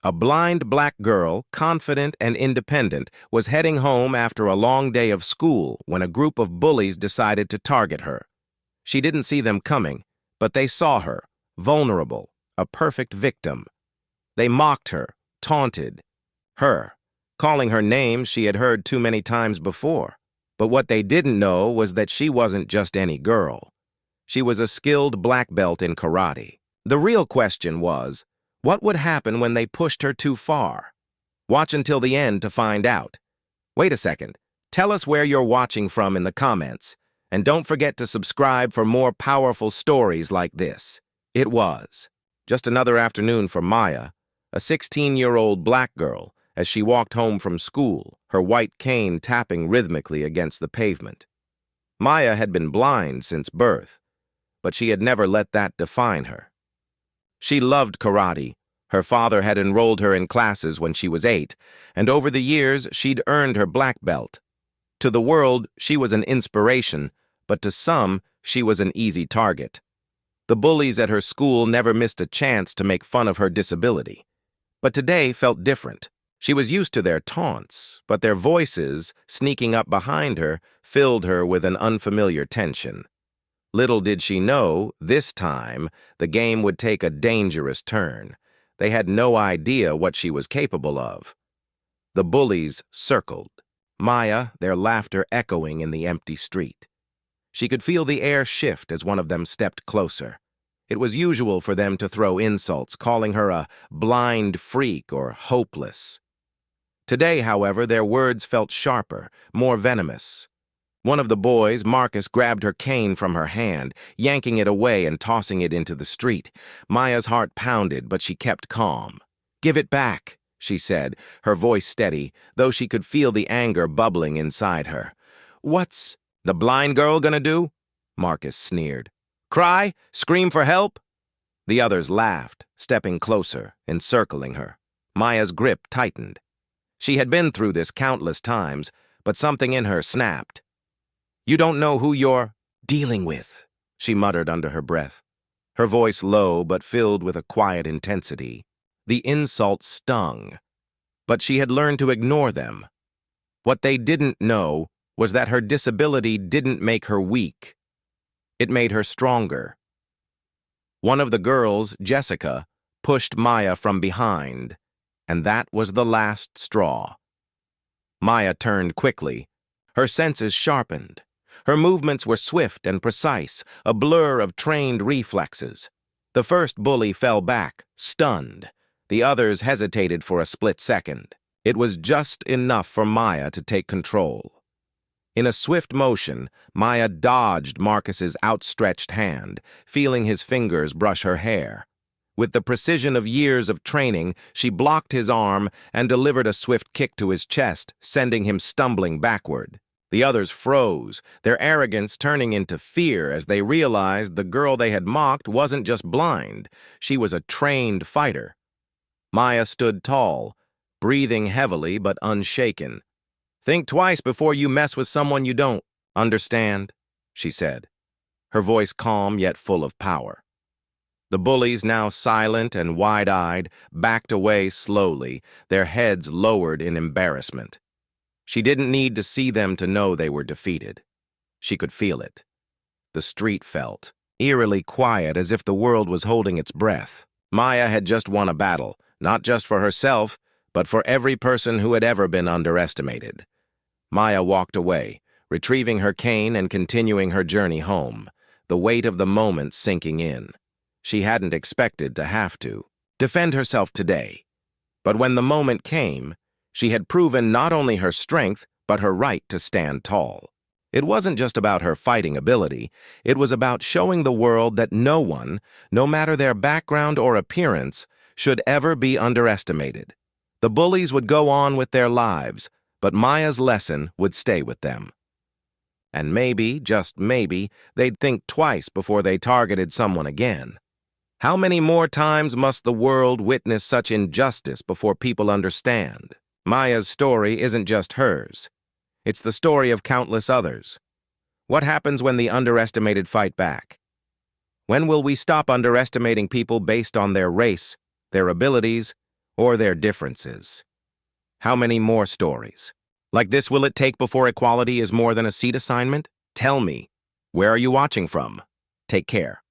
A blind black girl, confident and independent, was heading home after a long day of school when a group of bullies decided to target her. She didn't see them coming, but they saw her, vulnerable, a perfect victim. They mocked her, taunted her, calling her names she had heard too many times before. But what they didn't know was that she wasn't just any girl. She was a skilled black belt in karate. The real question was, what would happen when they pushed her too far? Watch until the end to find out. Wait a second. Tell us where you're watching from in the comments. And don't forget to subscribe for more powerful stories like this. It was just another afternoon for Maya, a 16-year-old black girl, as she walked home from school, her white cane tapping rhythmically against the pavement. Maya had been blind since birth, but she had never let that define her. She loved karate. Her father had enrolled her in classes when she was 8, and over the years she'd earned her black belt. To the world, she was an inspiration, but to some, she was an easy target. The bullies at her school never missed a chance to make fun of her disability. But today felt different. She was used to their taunts, but their voices, sneaking up behind her, filled her with an unfamiliar tension. Little did she know, this time, the game would take a dangerous turn. They had no idea what she was capable of. The bullies circled, Maya, their laughter echoing in the empty street. She could feel the air shift as one of them stepped closer. It was usual for them to throw insults, calling her a blind freak or hopeless. Today, however, their words felt sharper, more venomous. One of the boys, Marcus, grabbed her cane from her hand, yanking it away and tossing it into the street. Maya's heart pounded, but she kept calm. "Give it back," she said, her voice steady, though she could feel the anger bubbling inside her. "What's the blind girl gonna do?" Marcus sneered. "Cry? Scream for help?" The others laughed, stepping closer, encircling her. Maya's grip tightened. She had been through this countless times, but something in her snapped. "You don't know who you're dealing with," she muttered under her breath, her voice low but filled with a quiet intensity. The insults stung, but she had learned to ignore them. What they didn't know was that her disability didn't make her weak. It made her stronger. One of the girls, Jessica, pushed Maya from behind, and that was the last straw. Maya turned quickly, her senses sharpened. Her movements were swift and precise, a blur of trained reflexes. The first bully fell back, stunned. The others hesitated for a split second. It was just enough for Maya to take control. In a swift motion, Maya dodged Marcus's outstretched hand, feeling his fingers brush her hair. With the precision of years of training, she blocked his arm and delivered a swift kick to his chest, sending him stumbling backward. The others froze, their arrogance turning into fear as they realized the girl they had mocked wasn't just blind, she was a trained fighter. Maya stood tall, breathing heavily but unshaken. "Think twice before you mess with someone you don't understand," she said, her voice calm yet full of power. The bullies, now silent and wide-eyed, backed away slowly, their heads lowered in embarrassment. She didn't need to see them to know they were defeated. She could feel it. The street felt eerily quiet, as if the world was holding its breath. Maya had just won a battle, not just for herself, but for every person who had ever been underestimated. Maya walked away, retrieving her cane and continuing her journey home, the weight of the moment sinking in. She hadn't expected to have to defend herself today. But when the moment came, she had proven not only her strength, but her right to stand tall. It wasn't just about her fighting ability, it was about showing the world that no one, no matter their background or appearance, should ever be underestimated. The bullies would go on with their lives, but Maya's lesson would stay with them. And maybe, just maybe, they'd think twice before they targeted someone again. How many more times must the world witness such injustice before people understand? Maya's story isn't just hers. It's the story of countless others. What happens when the underestimated fight back? When will we stop underestimating people based on their race, their abilities, or their differences. How many more stories like this will it take before equality is more than a seat assignment? Tell me. Where are you watching from? Take care.